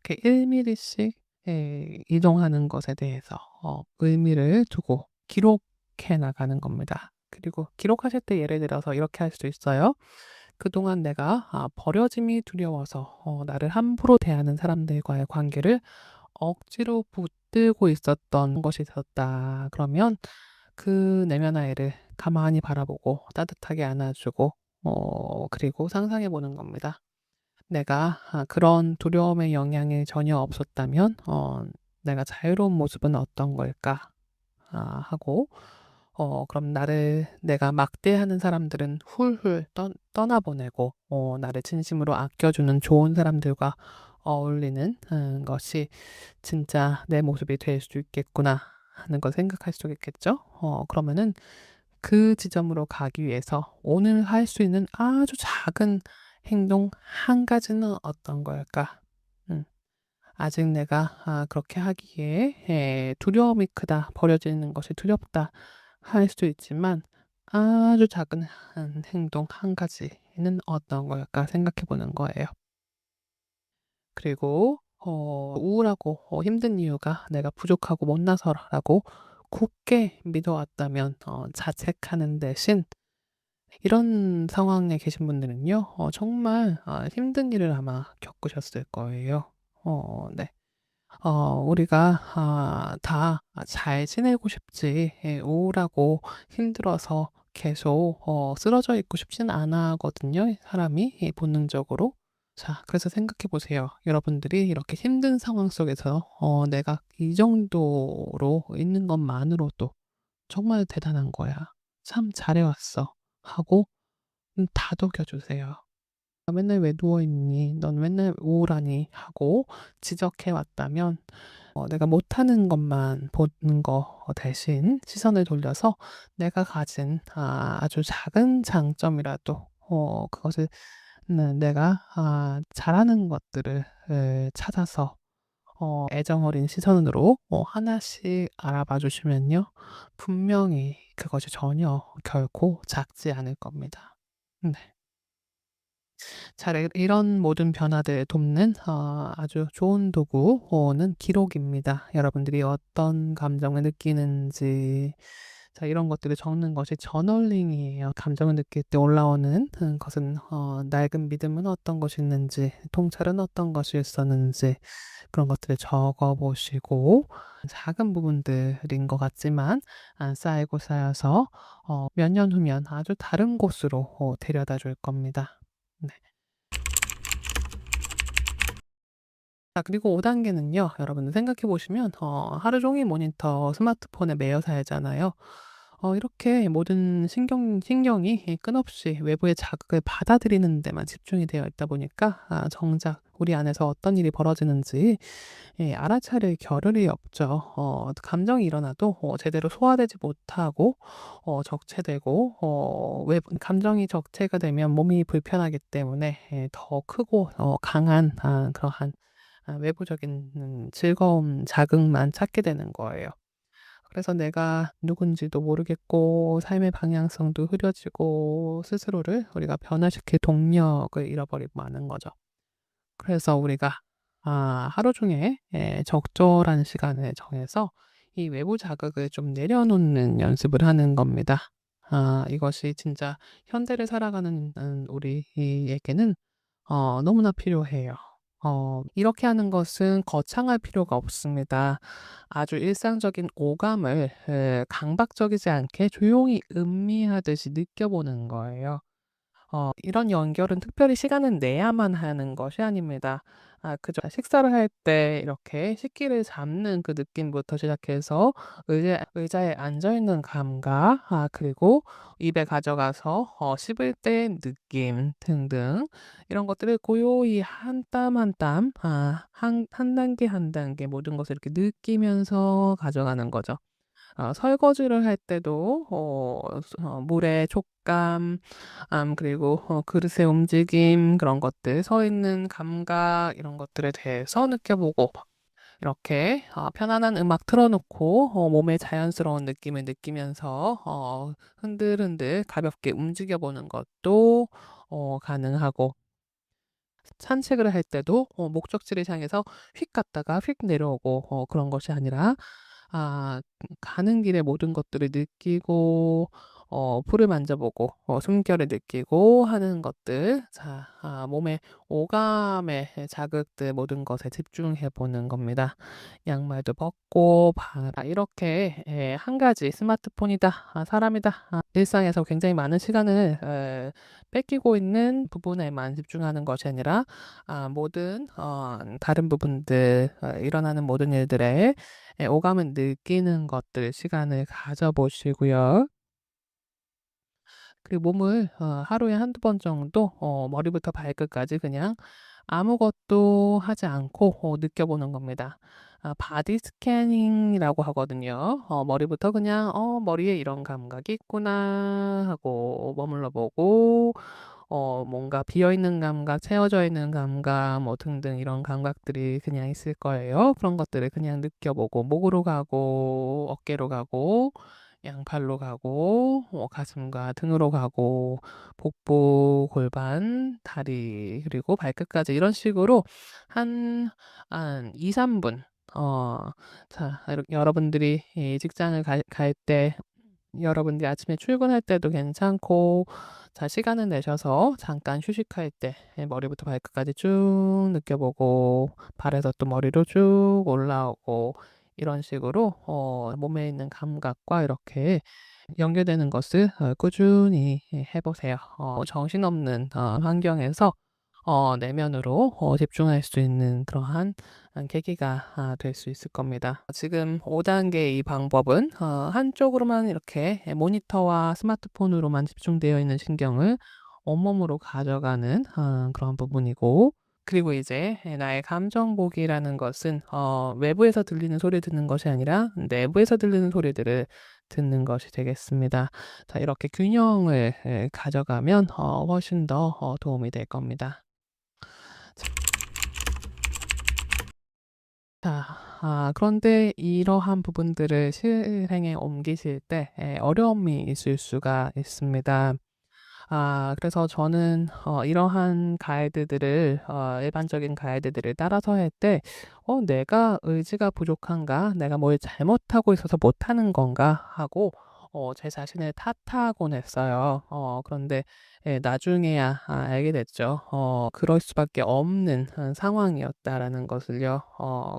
이렇게 1mm씩 이동하는 것에 대해서 의미를 두고 기록해 나가는 겁니다. 그리고 기록하실 때 예를 들어서 이렇게 할 수도 있어요. 그동안 내가 버려짐이 두려워서 나를 함부로 대하는 사람들과의 관계를 억지로 붙들고 있었던 것이 있었다. 그러면 그 내면 아이를 가만히 바라보고 따뜻하게 안아주고 그리고 상상해 보는 겁니다. 내가 그런 두려움의 영향이 전혀 없었다면 내가 자유로운 모습은 어떤 걸까? 하고 그럼 나를 내가 막대하는 사람들은 훌훌 떠나보내고 나를 진심으로 아껴주는 좋은 사람들과 어울리는 것이 진짜 내 모습이 될 수 있겠구나 하는 걸 생각할 수 있겠죠. 그러면은 그 지점으로 가기 위해서 오늘 할 수 있는 아주 작은 행동 한 가지는 어떤 걸까? 음. 아직 내가 그렇게 하기에 두려움이 크다, 버려지는 것이 두렵다 할 수도 있지만 아주 작은 한 행동 한 가지는 어떤 걸까 생각해 보는 거예요. 그리고 우울하고 힘든 이유가 내가 부족하고 못나서라고 굳게 믿어왔다면 자책하는 대신 이런 상황에 계신 분들은요 정말 힘든 일을 아마 겪으셨을 거예요. 네. 우리가 다 잘 지내고 싶지 우울하고 힘들어서 계속 쓰러져 있고 싶진 않아 하거든요 사람이 본능적으로. 자, 그래서 생각해 보세요. 여러분들이 이렇게 힘든 상황 속에서 내가 이 정도로 있는 것만으로도 정말 대단한 거야. 참 잘해왔어. 하고 다독여 주세요. 맨날 왜 누워있니? 넌 맨날 우울하니? 하고 지적해 왔다면 내가 못하는 것만 보는 거 대신 시선을 돌려서 내가 가진 아주 작은 장점이라도 그것을 내가 잘하는 것들을 찾아서 애정 어린 시선으로 하나씩 알아봐 주시면요. 분명히 그것이 전혀 결코 작지 않을 겁니다. 네. 자, 이런 모든 변화들을 돕는 아주 좋은 도구는 기록입니다. 여러분들이 어떤 감정을 느끼는지, 자, 이런 것들을 적는 것이 저널링이에요. 감정을 느낄 때 올라오는 것은 낡은 믿음은 어떤 것이 있는지, 통찰은 어떤 것이 있었는지, 그런 것들을 적어 보시고, 작은 부분들인 것 같지만, 쌓이고 쌓여서 몇 년 후면 아주 다른 곳으로 데려다 줄 겁니다. 네. 자, 그리고 5단계는요. 여러분들 생각해 보시면 하루 종일 모니터, 스마트폰에 매여 살잖아요. 이렇게 모든 신경이 끊없이 외부의 자극을 받아들이는 데만 집중이 되어 있다 보니까 정작 우리 안에서 어떤 일이 벌어지는지 알아차릴 겨를이 없죠. 감정이 일어나도 제대로 소화되지 못하고 적체되고 감정이 적체가 되면 몸이 불편하기 때문에 더 크고 강한 그러한 외부적인 즐거움, 자극만 찾게 되는 거예요. 그래서 내가 누군지도 모르겠고 삶의 방향성도 흐려지고 스스로를 우리가 변화시킬 동력을 잃어버리고 마는 거죠. 그래서 우리가 하루 중에 적절한 시간을 정해서 이 외부 자극을 좀 내려놓는 연습을 하는 겁니다. 이것이 진짜 현대를 살아가는 우리에게는 너무나 필요해요. 이렇게 하는 것은 거창할 필요가 없습니다. 아주 일상적인 오감을 강박적이지 않게 조용히 음미하듯이 느껴보는 거예요. 이런 연결은 특별히 시간을 내야만 하는 것이 아닙니다. 그저 식사를 할 때 이렇게 식기를 잡는 그 느낌부터 시작해서 의자에 앉아 있는 감각, 그리고 입에 가져가서 씹을 때 느낌 등등 이런 것들을 고요히 한 땀 한 땀, 한 단계 한 단계 모든 것을 이렇게 느끼면서 가져가는 거죠. 설거지를 할 때도 물의 촉감, 그리고 그릇의 움직임 그런 것들, 서 있는 감각 이런 것들에 대해서 느껴보고 이렇게 편안한 음악 틀어놓고 몸의 자연스러운 느낌을 느끼면서 흔들흔들 가볍게 움직여보는 것도 가능하고 산책을 할 때도 목적지를 향해서 휙 갔다가 휙 내려오고 그런 것이 아니라 가는 길에 모든 것들을 느끼고 풀을 만져보고 숨결을 느끼고 하는 것들. 자, 몸의 오감의 자극들 모든 것에 집중해 보는 겁니다. 양말도 벗고 이렇게 한 가지 스마트폰이다, 사람이다, 일상에서 굉장히 많은 시간을 뺏기고 있는 부분에만 집중하는 것이 아니라 모든 다른 부분들 일어나는 모든 일들에 오감을 느끼는 것들 시간을 가져보시고요. 그리고 몸을 하루에 한두 번 정도 머리부터 발끝까지 그냥 아무것도 하지 않고 느껴보는 겁니다. 바디 스캐닝이라고 하거든요. 머리부터 그냥 머리에 이런 감각이 있구나 하고 머물러 보고 뭔가 비어 있는 감각, 채워져 있는 감각 뭐 등등 이런 감각들이 그냥 있을 거예요. 그런 것들을 그냥 느껴보고 목으로 가고 어깨로 가고 양팔로 가고 가슴과 등으로 가고 복부, 골반, 다리 그리고 발끝까지 이런 식으로 한 2-3분 자, 여러분들이 이 직장을 갈 때 여러분들이 아침에 출근할 때도 괜찮고 자, 시간을 내셔서 잠깐 휴식할 때 머리부터 발끝까지 쭉 느껴보고 발에서 또 머리로 쭉 올라오고 이런 식으로 몸에 있는 감각과 이렇게 연결되는 것을 꾸준히 해 보세요. 정신없는 환경에서 내면으로 집중할 수 있는 그러한 계기가 될 수 있을 겁니다. 지금 5단계 이 방법은 한쪽으로만 이렇게 모니터와 스마트폰으로만 집중되어 있는 신경을 온몸으로 가져가는 그런 부분이고, 그리고 이제 나의 감정 보기라는 것은 외부에서 들리는 소리를 듣는 것이 아니라 내부에서 들리는 소리들을 듣는 것이 되겠습니다. 자, 이렇게 균형을 가져가면 훨씬 더 도움이 될 겁니다. 자, 그런데 이러한 부분들을 실행에 옮기실 때 어려움이 있을 수가 있습니다. 그래서 저는 이러한 가이드들을 일반적인 가이드들을 따라서 할 때 '내가 의지가 부족한가? 내가 뭘 잘못하고 있어서 못하는 건가?' 하고 제 자신을 탓하곤 했어요. 그런데 나중에야 알게 됐죠. 그럴 수밖에 없는 상황이었다라는 것을요.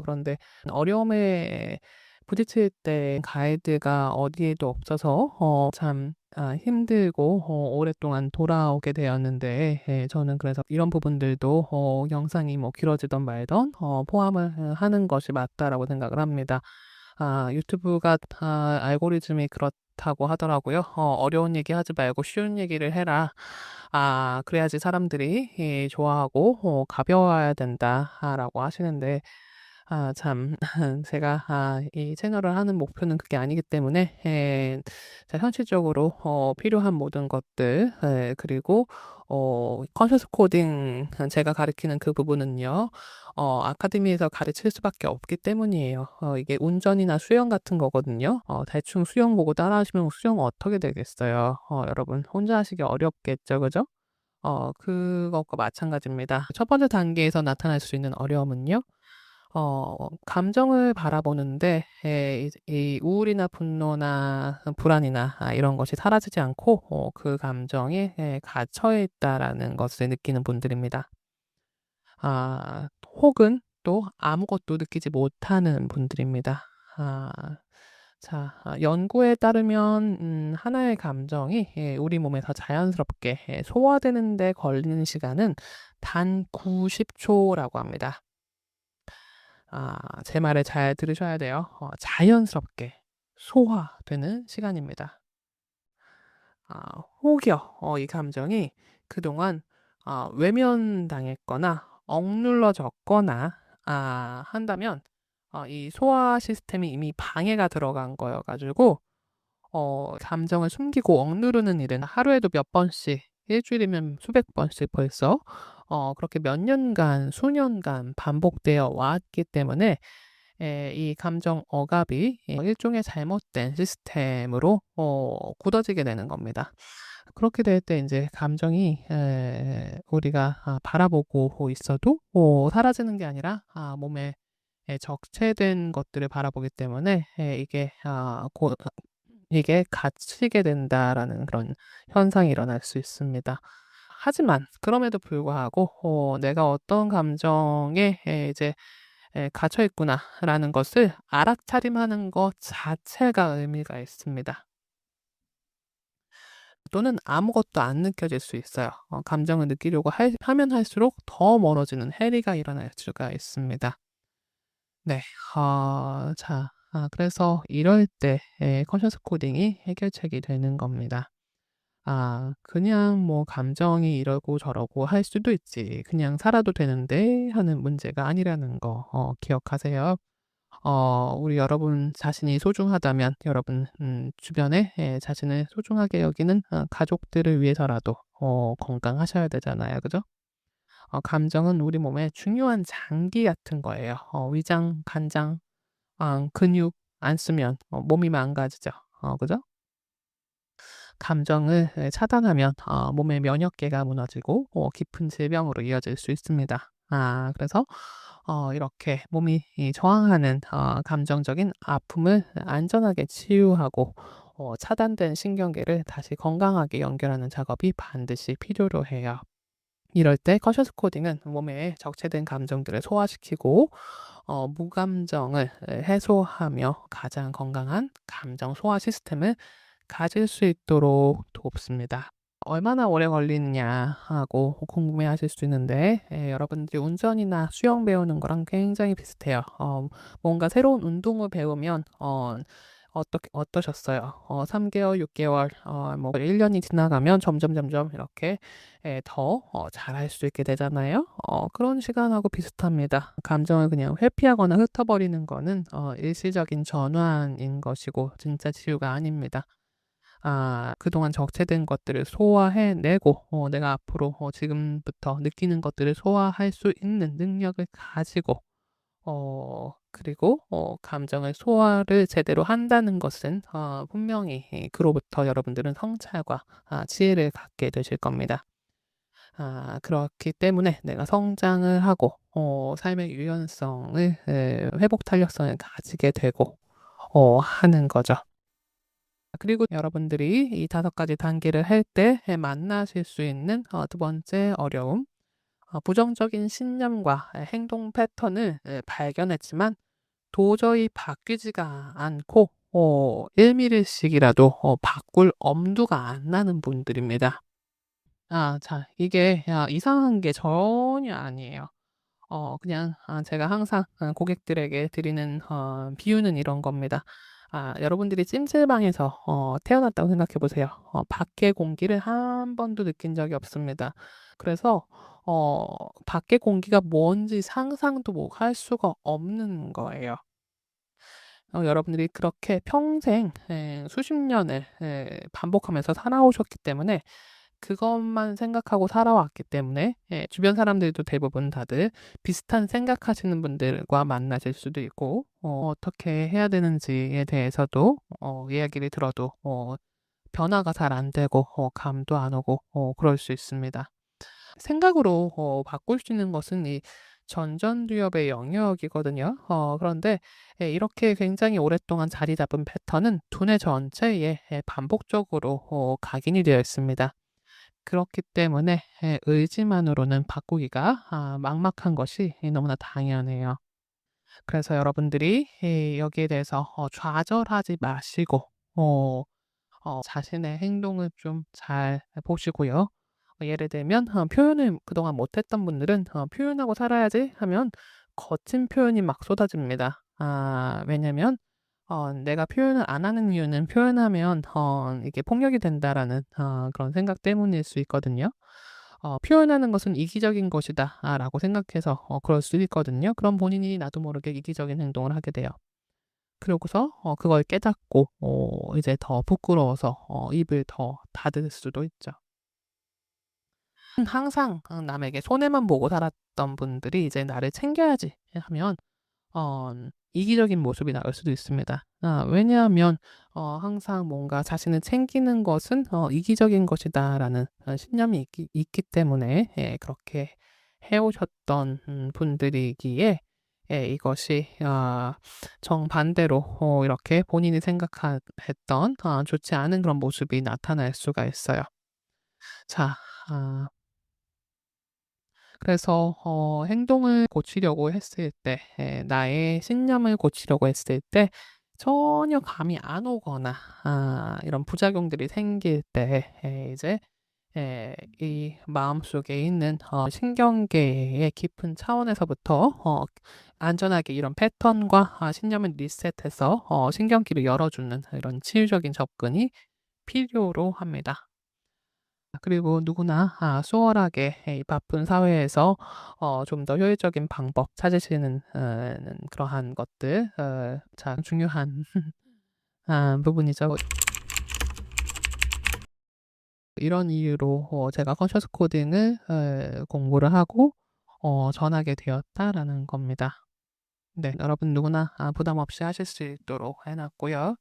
그런데 어려움에 부딪힐 때 가이드가 어디에도 없어서 참 힘들고 오랫동안 돌아오게 되었는데, 저는 그래서 이런 부분들도 영상이 뭐 길어지든 말든 포함을 하는 것이 맞다라고 생각을 합니다. 유튜브가 알고리즘이 그렇다고 하더라고요. "어려운 얘기하지 말고 쉬운 얘기를 해라. 그래야지 사람들이 좋아하고 가벼워야 된다."라고 하시는데, 참 제가 이 채널을 하는 목표는 그게 아니기 때문에 자, 현실적으로 필요한 모든 것들, 그리고 컨셔스 코딩 제가 가르치는 그 부분은요, 아카데미에서 가르칠 수밖에 없기 때문이에요. 이게 운전이나 수영 같은 거거든요. 대충 수영 보고 따라하시면 수영 어떻게 되겠어요. 여러분 혼자 하시기 어렵겠죠, 그죠? 그것과 마찬가지입니다. 첫 번째 단계에서 나타날 수 있는 어려움은요, 감정을 바라보는데 이제 이 우울이나 분노나 불안이나 이런 것이 사라지지 않고 그 감정에 갇혀 있다라는 것을 느끼는 분들입니다. 혹은 또 아무것도 느끼지 못하는 분들입니다. 아 자, 연구에 따르면 하나의 감정이 우리 몸에서 자연스럽게 소화되는 데 걸리는 시간은 단 90 초라고 합니다. 제 말을 잘 들으셔야 돼요. 자연스럽게 소화되는 시간입니다. 혹여 이 감정이 그동안 외면당했거나 억눌러졌거나 한다면 이 소화 시스템이 이미 방해가 들어간 거여 가지고 감정을 숨기고 억누르는 일은 하루에도 몇 번씩, 일 주일이면 수백 번씩 벌써 그렇게 몇 년간, 수년간 반복되어 왔기 때문에 이 감정 억압이 일종의 잘못된 시스템으로 굳어지게 되는 겁니다. 그렇게 될 때 인제 감정이 우리가 바라보고 있어도 사라지는 게 아니라 몸에 적체된 것들을 바라보기 때문에 이게 갇히게 된다라는 그런 현상이 일어날 수 있습니다. 하지만 그럼에도 불구하고 내가 어떤 감정에 이제 갇혀 있구나라는 것을 알아차림하는 것 자체가 의미가 있습니다. 또는 아무것도 안 느껴질 수 있어요. 감정을 느끼려고 하면 할수록 더 멀어지는 해리가 일어날 수가 있습니다. 네. 자, 그래서 이럴 때 컨셔스 코딩이 해결책이 되는 겁니다. 그냥 뭐 '감정이 이러고 저러고 할 수도 있지. 그냥 살아도 되는데.' 하는 문제가 아니라는 거 기억하세요. 우리 여러분 자신이 소중하다면 여러분 주변에 자신을 소중하게 여기는 가족들을 위해서라도 건강하셔야 되잖아요. 그죠? 감정은 우리 몸의 중요한 장기 같은 거예요. 위장, 간장, 근육 안 쓰면 몸이 망가지죠. 그죠? 감정을 차단하면 몸의 면역계가 무너지고 깊은 질병으로 이어질 수 있습니다. 그래서 이렇게 몸이 저항하는 감정적인 아픔을 안전하게 치유하고 차단된 신경계를 다시 건강하게 연결하는 작업이 반드시 필요로 해요. 이럴 때 커셔스 코딩은 몸에 적체된 감정들을 소화시키고 무감정을 해소하며 가장 건강한 감정 소화 시스템을 가질 수 있도록 돕습니다. 얼마나 오래 걸리느냐 하고 궁금해하실 수 있는데 여러분들이 운전이나 수영 배우는 거랑 굉장히 비슷해요. 뭔가 새로운 운동을 배우면 어떠셨어요? 3개월, 6개월, 뭐 1년이 지나가면 점점 이렇게 더 잘할 수 있게 되잖아요. 그런 시간하고 비슷합니다. 감정을 그냥 회피하거나 흩어버리는 거는 일시적인 전환인 것이고 진짜 치유가 아닙니다. 그동안 적체된 것들을 소화해내고 내가 앞으로 지금부터 느끼는 것들을 소화할 수 있는 능력을 가지고 그리고 감정을 소화를 제대로 한다는 것은 분명히 그로부터 여러분들은 성찰과 지혜를 갖게 되실 겁니다. 그렇기 때문에 내가 성장을 하고 삶의 유연성을 회복 탄력성을 가지게 되고 하는 거죠. 그리고 여러분들이 이 5가지 단계를 할 때 만나실 수 있는 두 번째 어려움, 부정적인 신념과 행동 패턴을 발견했지만 도저히 바뀌지가 않고 1mm씩이라도 바꿀 엄두가 안 나는 분들입니다. 자, 이게 이상한 게 전혀 아니에요. 그냥 제가 항상 고객들에게 드리는 비유는 이런 겁니다. 여러분들이 찜질방에서 태어났다고 생각해 보세요. 밖의 공기를 한 번도 느낀 적이 없습니다. 그래서 밖의 공기가 뭔지 상상도 뭐 할 수가 없는 거예요. 여러분들이 그렇게 평생 수십 년을 반복하면서 살아오셨기 때문에 그것만 생각하고 살아왔기 때문에 주변 사람들도 대부분 다들 비슷한 생각하시는 분들과 만나실 수도 있고 어떻게 해야 되는지에 대해서도 이야기를 들어도 변화가 잘 안 되고 감도 안 오고 그럴 수 있습니다. 생각으로 바꿀 수 있는 것은 이 전전두엽의 영역이거든요. 그런데 이렇게 굉장히 오랫동안 자리 잡은 패턴은 두뇌 전체에 반복적으로 각인이 되어 있습니다. 그렇기 때문에 의지만으로는 바꾸기가 막막한 것이 너무나 당연해요. 그래서 여러분들이 여기에 대해서 좌절하지 마시고 자신의 행동을 좀 잘 보시고요. 예를 들면 표현을 그동안 못했던 분들은 '표현하고 살아야지.' 하면 거친 표현이 막 쏟아집니다. 왜냐면 내가 표현을 안 하는 이유는 '표현하면 이게 폭력이 된다.'라는 그런 생각 때문일 수 있거든요. '표현하는 것은 이기적인 것이다.' 라고 생각해서 그럴 수도 있거든요. 그럼 본인이 나도 모르게 이기적인 행동을 하게 돼요. 그러고서 그걸 깨닫고 이제 더 부끄러워서 입을 더 닫을 수도 있죠. 항상 남에게 손해만 보고 살았던 분들이 이제 '나를 챙겨야지.' 하면 어 이기적인 모습이 나올 수도 있습니다. 왜냐하면 항상 뭔가 '자신을 챙기는 것은 이기적인 것이다.'라는 신념이 있기 때문에 그렇게 해 오셨던 분들이기에 이것이 정반대로 이렇게 본인이 했던 좋지 않은 그런 모습이 나타날 수가 있어요. 자, 그래서 행동을 고치려고 했을 때 나의 신념을 고치려고 했을 때 전혀 감이 안 오거나 이런 부작용들이 생길 때 이제 이 마음속에 있는 신경계의 깊은 차원에서부터 안전하게 이런 패턴과 신념을 리셋해서 신경길을 열어주는 이런 치유적인 접근이 필요로 합니다. 그리고 누구나 수월하게 이 바쁜 사회에서 좀 더 효율적인 방법 찾으시는 그러한 것들 참 중요한 부분이죠. 이런 이유로 제가 컨셔스 코딩을 공부를 하고 전하게 되었다라는 겁니다. 네. 여러분 누구나 부담 없이 하실 수 있도록 해 놨고요.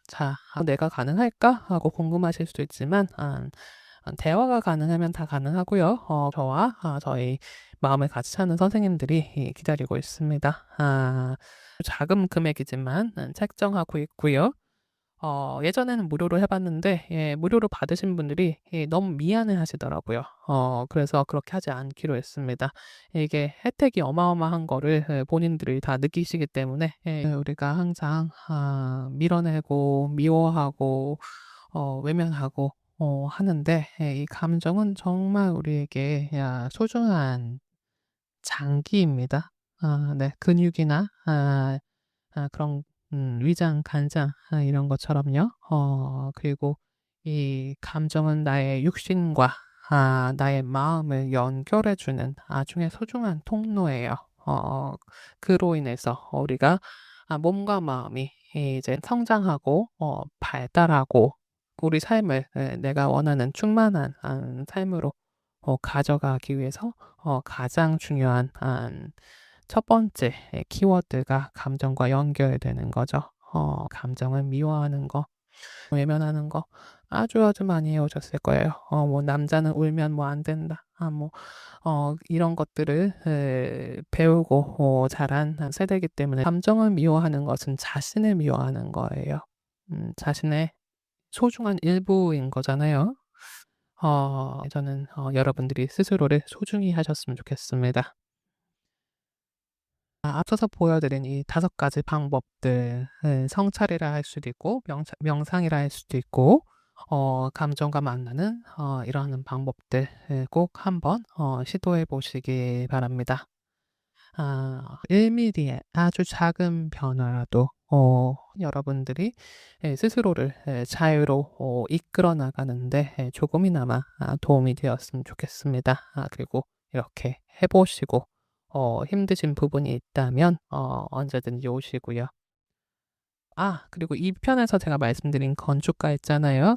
자, '내가 가능할까?' 하고 궁금하실 수도 있지만 대화가 가능하면 다 가능하고요. 저와 저희 마음을 같이 찾는 선생님들이 기다리고 있습니다. 작은 금액이지만 책정하고 있고요. 예전에는 무료로 해 봤는데 무료로 받으신 분들이 너무 미안해 하시더라고요. 그래서 그렇게 하지 않기로 했습니다. 이게 혜택이 어마어마한 거를 본인들이 다 느끼시기 때문에 우리가 항상 밀어내고 미워하고 외면하고 하는데 이 감정은 정말 우리에게 소중한 장기입니다. 네. 근육이나 그런 위장, 간장 이런 것처럼요. 그리고 이 감정은 나의 육신과 나의 마음을 연결해 주는 아중에 소중한 통로예요. 그로 인해서 우리가 몸과 마음이 이제 성장하고 발달하고 우리 삶을 내가 원하는 충만한 삶으로 가져가기 위해서 가장 중요한 첫 번째 키워드가 감정과 연결되는 거죠. 감정을 미워하는 거, 외면하는 거 아주 많이 해오셨을 거예요. 뭐 남자는 울면 뭐 안 된다. 뭐 이런 것들을 배우고 자란 세대이기 때문에 감정을 미워하는 것은 자신을 미워하는 거예요. 자신의 소중한 일부인 거잖아요. 저는 여러분들이 스스로를 소중히 하셨으면 좋겠습니다. 앞서서 보여드린 이 5가지 방법들, 성찰이라 할 수도 있고 명상이라 할 수도 있고 감정과 만나는 이러한 방법들 꼭 한번 시도해 보시기 바랍니다. 1mm의 아주 작은 변화라도 여러분들이 스스로를 자유로 이끌어 나가는데 조금이나마 도움이 되었으면 좋겠습니다. 그리고 이렇게 해 보시고 힘드신 부분이 있다면 언제든지 오시고요. 그리고 2 편에서 제가 말씀드린 건축가 있잖아요.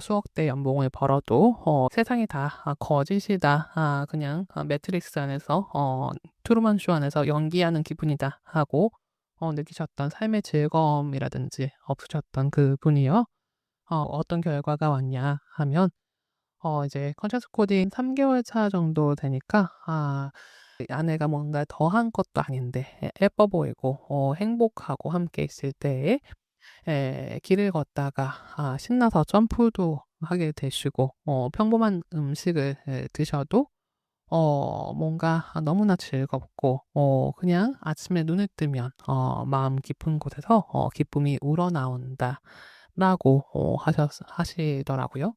수억 대 연봉을 벌어도 세상이 다 거짓이다. 그냥 매트릭스 안에서 트루먼 쇼 안에서 연기하는 기분이다 하고 느끼셨던 삶의 즐거움이라든지 없으셨던 그분이요. 어떤 결과가 왔냐 하면 이제 컨셔스 코딩 3개월 차 정도 되니까 아내가 뭔가 더한 것도 아닌데 예뻐 보이고 행복하고 함께 있을 때에 길을 걷다가 신나서 점프도 하게 되시고 평범한 음식을 드셔도 뭔가 너무나 즐겁고 그냥 아침에 눈을 뜨면 마음 깊은 곳에서 기쁨이 우러나온다라고 하시더라고요.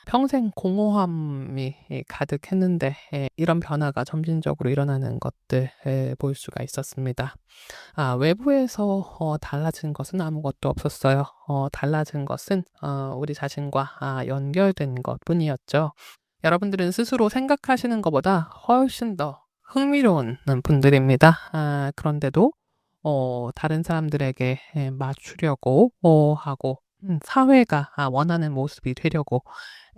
평생 공허함이 가득했는데 이런 변화가 점진적으로 일어나는 것들 볼 수가 있었습니다. 외부에서 달라진 것은 아무것도 없었어요. 달라진 것은 우리 자신과 연결된 것뿐이었죠. 여러분들은 스스로 생각하시는 것보다 훨씬 더 흥미로운 분들입니다. 그런데도 다른 사람들에게 맞추려고 하고 사회가 원하는 모습이 되려고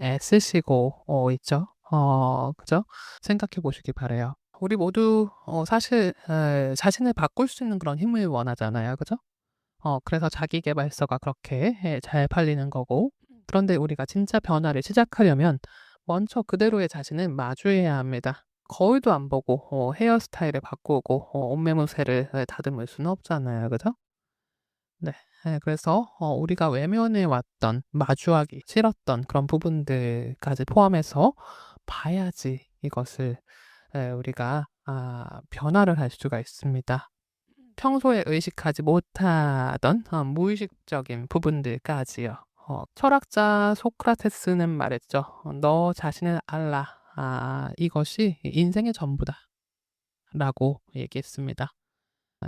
애쓰시고 있죠. 그죠? 생각해 보시기 바라요. 우리 모두 사실 자신을 바꿀 수 있는 그런 힘을 원하잖아요. 그죠? 그래서 자기계발서가 그렇게 잘 팔리는 거고 그런데 우리가 진짜 변화를 시작하려면 먼저 그대로의 자신을 마주해야 합니다. 거울도 안 보고 헤어스타일을 바꾸고 옷매무새를 다듬을 수는 없잖아요. 그죠? 네. 그래서 우리가 외면해 왔던 마주하기 싫었던 그런 부분들까지 포함해서 봐야지 이것을 우리가 변화를 할 수가 있습니다. 평소에 의식하지 못하던 무의식적인 부분들까지요. 철학자 소크라테스는 말했죠. "너 자신을 알라. 이것이 인생의 전부다." 라고 얘기했습니다.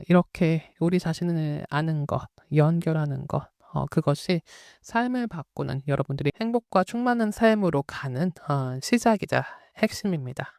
이렇게 우리 자신을 아는 것, 연결하는 것, 그것이 삶을 바꾸는 여러분들이 행복과 충만한 삶으로 가는 시작이자 핵심입니다.